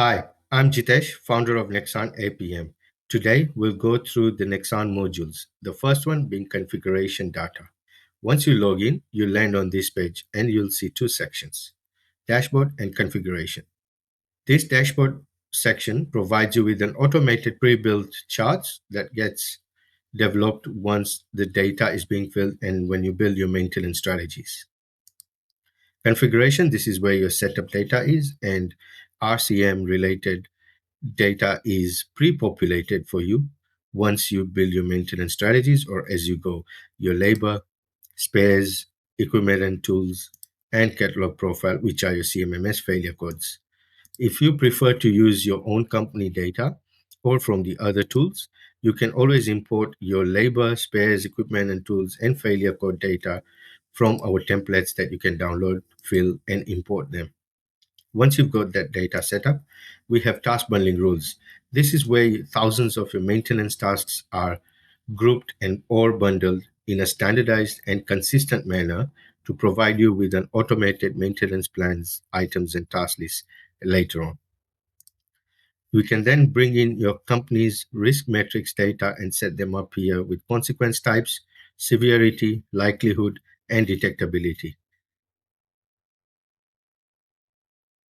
Hi, I'm Jitesh, founder of Nexon APM. Today, we'll go through the Nexon modules, the first one being configuration data. Once you log in, you land on this page and you'll see two sections, dashboard and configuration. This dashboard section provides you with an automated pre-built charts that gets developed once the data is being filled and when you build your maintenance strategies. Configuration, this is where your setup data is, and RCM related data is pre-populated for you once you build your maintenance strategies or as you go. Your labor, spares, equipment and tools, and catalog profile, which are your CMMS failure codes. If you prefer to use your own company data or from the other tools, you can always import your labor, spares, equipment and tools, and failure code data from our templates that you can download, fill, and import them. Once you've got that data set up, we have task bundling rules. This is where thousands of your maintenance tasks are grouped and or bundled in a standardized and consistent manner to provide you with an automated maintenance plans, items, and task list later on. You can then bring in your company's risk matrix data and set them up here with consequence types, severity, likelihood, and detectability.